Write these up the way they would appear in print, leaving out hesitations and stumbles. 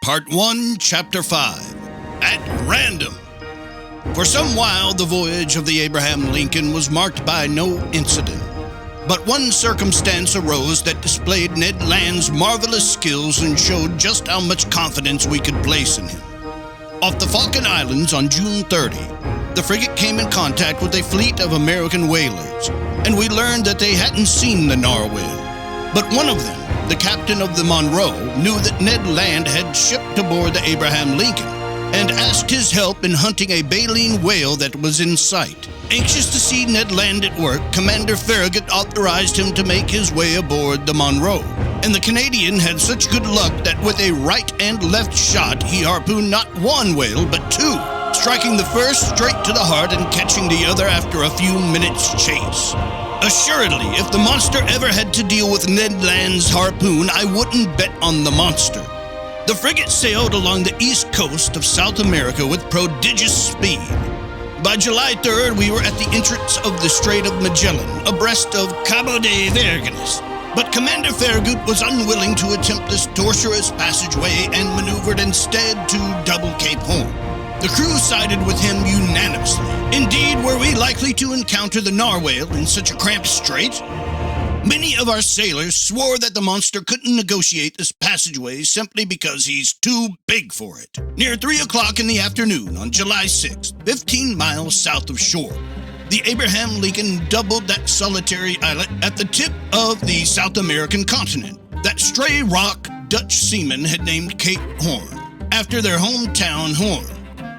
Part 1, Chapter 5, At Random. For some while, the voyage of the Abraham Lincoln was marked by no incident. But one circumstance arose that displayed Ned Land's marvelous skills and showed just how much confidence we could place in him. Off the Falkland Islands on June 30, the frigate came in contact with a fleet of American whalers, and we learned that they hadn't seen the narwhal. But one of them, the captain of the Monroe, knew that Ned Land had shipped aboard the Abraham Lincoln and asked his help in hunting a baleen whale that was in sight. Anxious to see Ned Land at work, Commander Farragut authorized him to make his way aboard the Monroe. And the Canadian had such good luck that with a right and left shot, he harpooned not one whale, but two, striking the first straight to the heart and catching the other after a few minutes' chase. Assuredly, if the monster ever had to deal with Ned Land's harpoon, I wouldn't bet on the monster. The frigate sailed along the east coast of South America with prodigious speed. By July 3rd, we were at the entrance of the Strait of Magellan, abreast of Cabo de Vergenes. But Commander Farragut was unwilling to attempt this tortuous passageway and maneuvered instead to Double Cape Horn. The crew sided with him unanimously. Indeed, were we likely to encounter the narwhal in such a cramped strait? Many of our sailors swore that the monster couldn't negotiate this passageway simply because he's too big for it. Near 3 o'clock in the afternoon on July 6th, 15 miles south of shore, the Abraham Lincoln doubled that solitary islet at the tip of the South American continent that stray rock Dutch seamen had named Cape Horn, after their hometown Horn.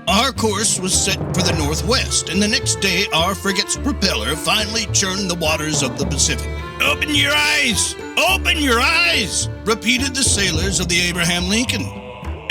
Our course was set for the northwest, and the next day our frigate's propeller finally churned the waters of the Pacific. "Open your eyes! Open your eyes!" repeated the sailors of the Abraham Lincoln.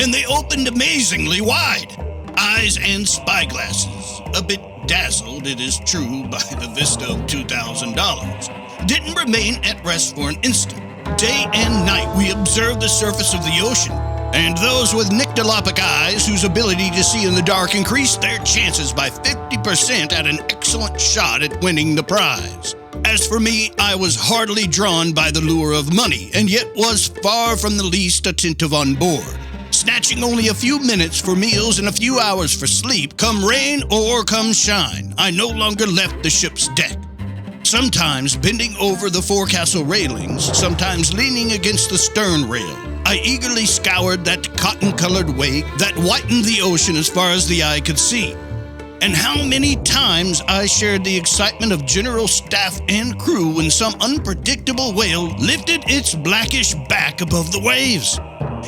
And they opened amazingly wide. Eyes and spyglasses, a bit dazzled, it is true, by the vista of $2,000, didn't remain at rest for an instant. Day and night we observed the surface of the ocean, and those with nyctalopic eyes whose ability to see in the dark increased their chances by 50% at an excellent shot at winning the prize. As for me, I was heartily drawn by the lure of money, and yet was far from the least attentive on board. Snatching only a few minutes for meals and a few hours for sleep, come rain or come shine, I no longer left the ship's deck. Sometimes bending over the forecastle railings, sometimes leaning against the stern rail, I eagerly scoured that cotton-colored wake that whitened the ocean as far as the eye could see. And how many times I shared the excitement of general staff and crew when some unpredictable whale lifted its blackish back above the waves.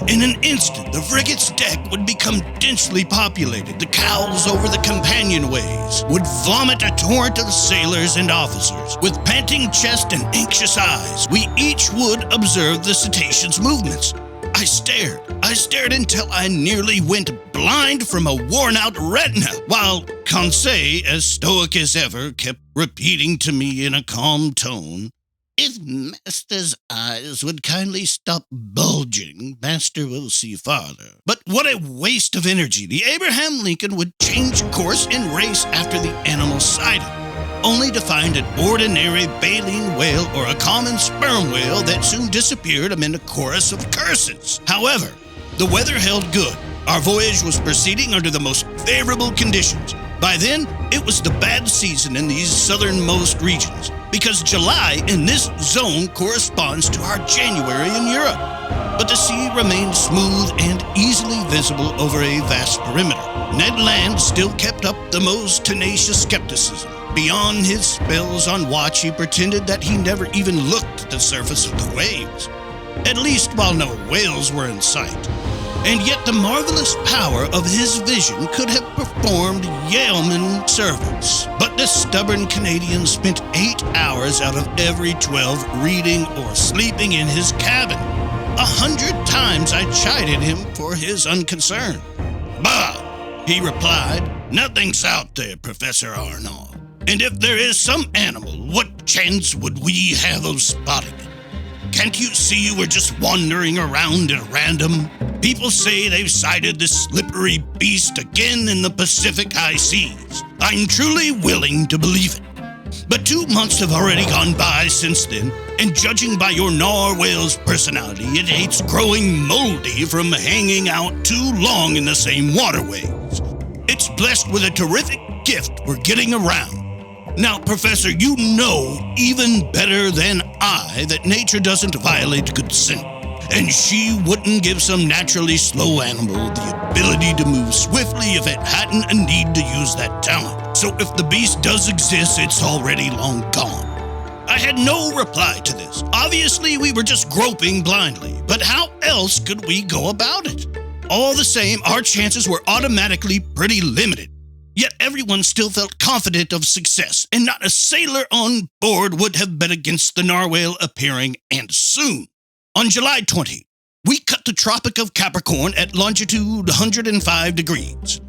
In an instant, the frigate's deck would become densely populated. The cowls over the companionways would vomit a torrent of sailors and officers. With panting chest and anxious eyes, we each would observe the cetacean's movements. I stared until I nearly went blind from a worn-out retina, while Conseil, as stoic as ever, kept repeating to me in a calm tone, "If Master's eyes would kindly stop bulging, Master will see farther." But what a waste of energy! The Abraham Lincoln would change course and race after the animal sighted, only to find an ordinary baleen whale or a common sperm whale that soon disappeared amid a chorus of curses. However, the weather held good. Our voyage was proceeding under the most favorable conditions. By then, it was the bad season in these southernmost regions, because July in this zone corresponds to our January in Europe. But the sea remained smooth and easily visible over a vast perimeter. Ned Land still kept up the most tenacious skepticism. Beyond his spells on watch, he pretended that he never even looked at the surface of the waves, at least while no whales were in sight. And yet the marvelous power of his vision could have performed yeoman service. But the stubborn Canadian spent 8 hours out of every 12 reading or sleeping in his cabin. 100 times I chided him for his unconcern. "Bah!" he replied. "Nothing's out there, Professor Arnault. And if there is some animal, what chance would we have of spotting it? Can't you see we're just wandering around at random? People say they've sighted this slippery beast again in the Pacific high seas. I'm truly willing to believe it. But 2 months have already gone by since then, and judging by your narwhal's personality, it hates growing moldy from hanging out too long in the same waterways. It's blessed with a terrific gift we're getting around. Now, Professor, you know even better than I that nature doesn't violate consent, and she wouldn't give some naturally slow animal the ability to move swiftly if it hadn't a need to use that talent. So if the beast does exist, it's already long gone. I had no reply to this. Obviously, we were just groping blindly, but how else could we go about it? All the same, our chances were automatically pretty limited. Yet everyone still felt confident of success, and not a sailor on board would have bet against the narwhal appearing, and soon. On July 20, we cut the Tropic of Capricorn at longitude 105 degrees.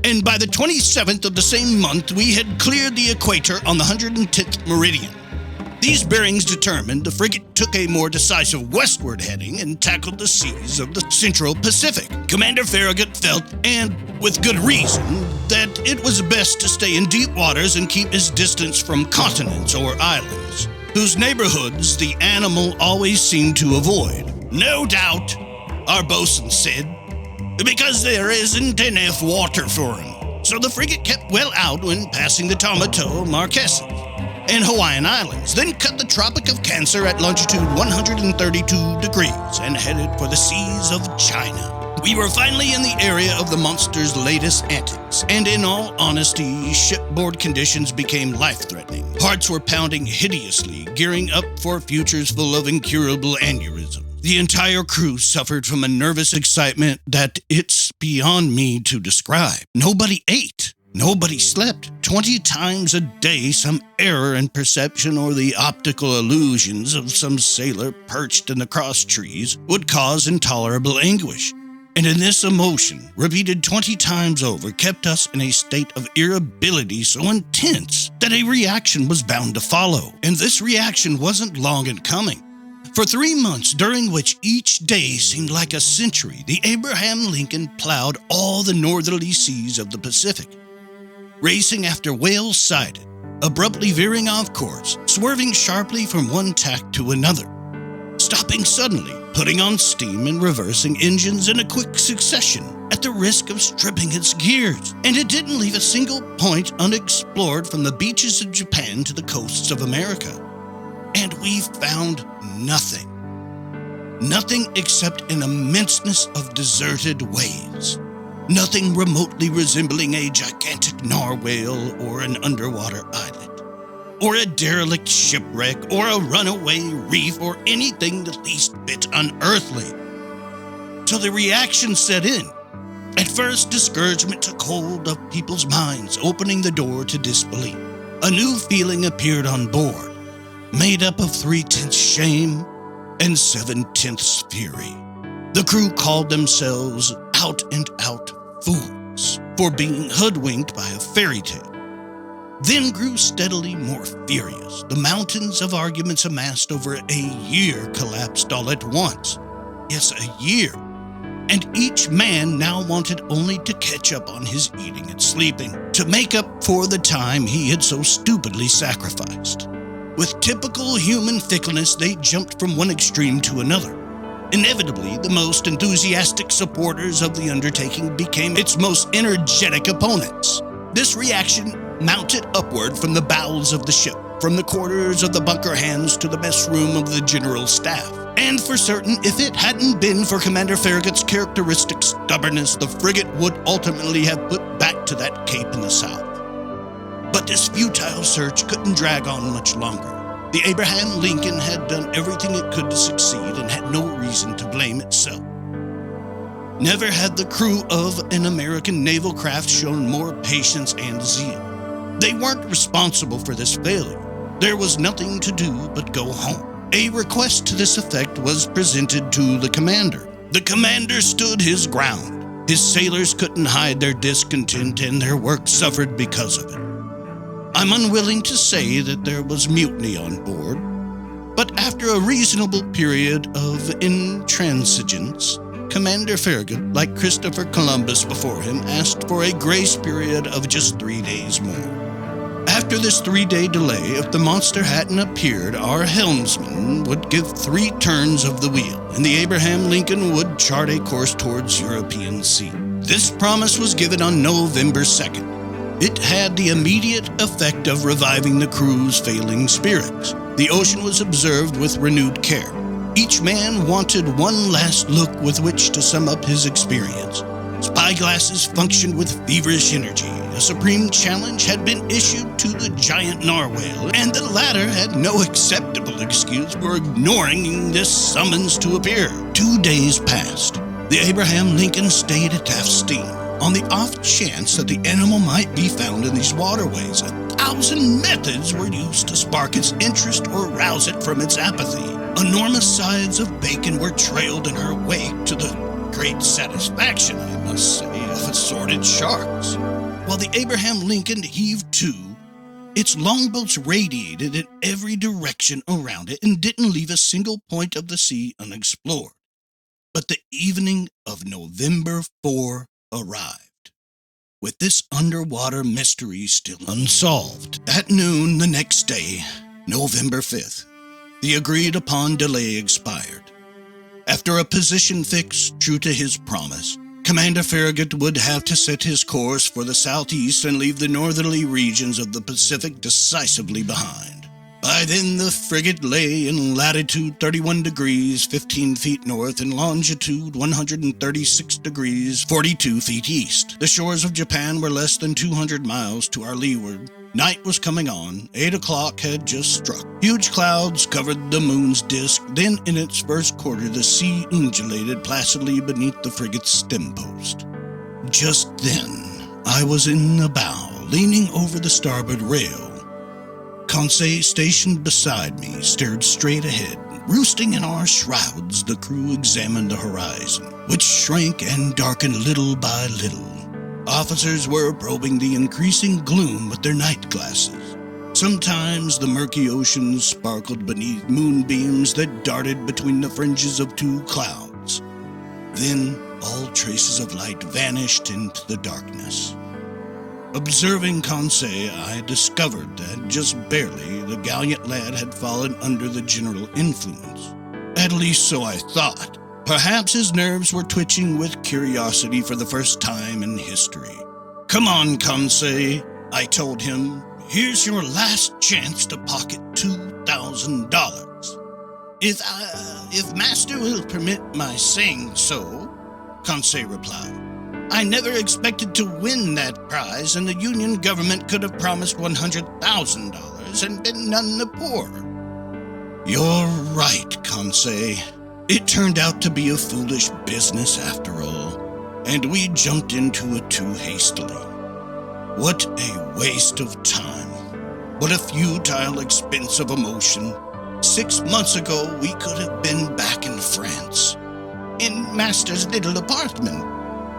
And by the 27th of the same month, we had cleared the equator on the 110th meridian. These bearings determined, the frigate took a more decisive westward heading and tackled the seas of the Central Pacific. Commander Farragut felt, and with good reason, that it was best to stay in deep waters and keep his distance from continents or islands, whose neighborhoods the animal always seemed to avoid. No doubt, our bosun said, because there isn't enough water for him. So the frigate kept well out when passing the Tuamotu, Marquesas, and Hawaiian Islands, then cut the Tropic of Cancer at longitude 132 degrees and headed for the seas of China. We were finally in the area of the monster's latest antics, and in all honesty, shipboard conditions became life-threatening. Hearts were pounding hideously, gearing up for futures full of incurable aneurysm. The entire crew suffered from a nervous excitement that it's beyond me to describe. Nobody ate. Nobody slept. 20 times a day, some error in perception or the optical illusions of some sailor perched in the cross trees would cause intolerable anguish. And in this emotion, repeated 20 times over, kept us in a state of irritability so intense that a reaction was bound to follow. And this reaction wasn't long in coming. For 3 months, during which each day seemed like a century, the Abraham Lincoln plowed all the northerly seas of the Pacific, racing after whales sighted, abruptly veering off course, swerving sharply from one tack to another, stopping suddenly, putting on steam and reversing engines in a quick succession at the risk of stripping its gears. And it didn't leave a single point unexplored from the beaches of Japan to the coasts of America. And we found nothing. Nothing except an immenseness of deserted waves. Nothing remotely resembling a gigantic narwhal or an underwater islet, or a derelict shipwreck, or a runaway reef, or anything the least bit unearthly. So the reaction set in. At first, discouragement took hold of people's minds, opening the door to disbelief. A new feeling appeared on board, made up of 3/10 shame and 7/10 fury. The crew called themselves out-and-out fools for being hoodwinked by a fairy tale, then grew steadily more furious. The mountains of arguments amassed over a year collapsed all at once. Yes, a year. And each man now wanted only to catch up on his eating and sleeping, to make up for the time he had so stupidly sacrificed. With typical human fickleness, they jumped from one extreme to another. Inevitably, the most enthusiastic supporters of the undertaking became its most energetic opponents. This reaction mounted upward from the bowels of the ship, from the quarters of the bunker hands to the mess room of the general staff. And for certain, if it hadn't been for Commander Farragut's characteristic stubbornness, the frigate would ultimately have put back to that cape in the south. But this futile search couldn't drag on much longer. The Abraham Lincoln had done everything it could to succeed and had no reason to blame itself. Never had the crew of an American naval craft shown more patience and zeal. They weren't responsible for this failure. There was nothing to do but go home. A request to this effect was presented to the commander. The commander stood his ground. His sailors couldn't hide their discontent, and their work suffered because of it. I'm unwilling to say that there was mutiny on board, but after a reasonable period of intransigence, Commander Farragut, like Christopher Columbus before him, asked for a grace period of just 3 days more. After After this 3-day delay, if the monster hadn't appeared, our helmsman would give 3 turns of the wheel, and the Abraham Lincoln would chart a course towards European Sea. This promise was given on November 2nd. It had the immediate effect of reviving the crew's failing spirits. The ocean was observed with renewed care. Each man wanted one last look with which to sum up his experience. Spyglasses functioned with feverish energy. A supreme challenge had been issued to the giant narwhal, and the latter had no acceptable excuse for ignoring this summons to appear. 2 days passed. The Abraham Lincoln stayed at half steam, on the off chance that the animal might be found in these waterways. 1,000 methods were used to spark its interest or rouse it from its apathy. Enormous sides of bacon were trailed in her wake to the great satisfaction, I must say, of assorted sharks. While the Abraham Lincoln heaved to, its longboats radiated in every direction around it and didn't leave a single point of the sea unexplored. But the evening of November 4 arrived, with this underwater mystery still unsolved. At noon the next day, November 5th, the agreed-upon delay expired. After a position fix, true to his promise, Commander Farragut would have to set his course for the southeast and leave the northerly regions of the Pacific decisively behind. By then, the frigate lay in latitude 31 degrees 15 feet north and longitude 136 degrees 42 feet east. The shores of Japan were less than 200 miles to our leeward. Night was coming on. 8 o'clock had just struck. Huge clouds covered the moon's disk. Then, in its first quarter, the sea undulated placidly beneath the frigate's stem post. Just then, I was in the bow, leaning over the starboard rail. Conseil, stationed beside me, stared straight ahead. Roosting in our shrouds, the crew examined the horizon, which shrank and darkened little by little. Officers were probing the increasing gloom with their night glasses. Sometimes the murky ocean sparkled beneath moonbeams that darted between the fringes of 2 clouds. Then all traces of light vanished into the darkness. Observing Conseil, I discovered that just barely the gallant lad had fallen under the general influence. At least so I thought. Perhaps his nerves were twitching with curiosity for the first time in history. "Come on, Conseil," I told him. "Here's your last chance to pocket $2,000. If Master will permit my saying so," Conseil replied. "I never expected to win that prize, and the Union government could have promised $100,000 and been none the poorer." "You're right, Conseil. It turned out to be a foolish business after all, and we jumped into it too hastily. What a waste of time. What a futile expense of emotion. 6 months ago, we could have been back in France." "In Master's little apartment,"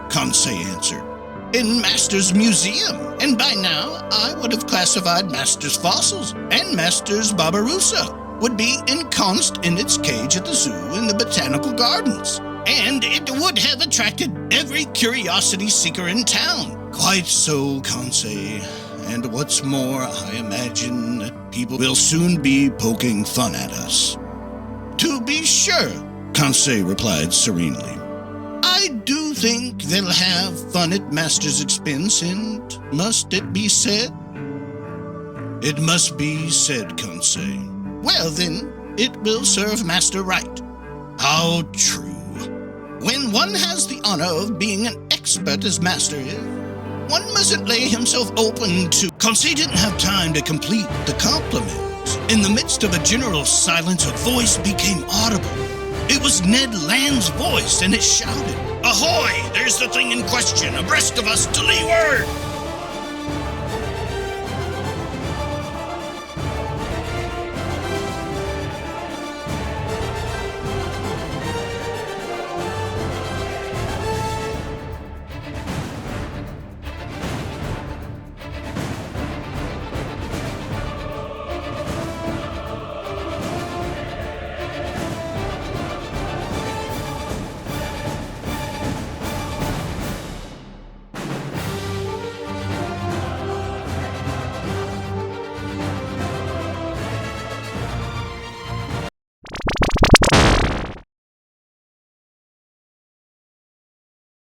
Conseil answered. "In Master's museum, and by now I would have classified Master's fossils, and Master's Barbarossa would be ensconced in its cage at the zoo in the botanical gardens, and it would have attracted every curiosity seeker in town." "Quite so, Conseil, and what's more, I imagine that people will soon be poking fun at us." "To be sure," Conseil replied serenely. "I do think they'll have fun at Master's expense, and must it be said?" "It must be said, Conseil." "Well, then, it will serve Master right." "How true." "When one has the honor of being an expert as Master is, one mustn't lay himself open to—" Conseil didn't have time to complete the compliment. In the midst of a general silence, a voice became audible. It was Ned Land's voice, and it shouted, "Ahoy! There's the thing in question, abreast of us to leeward!"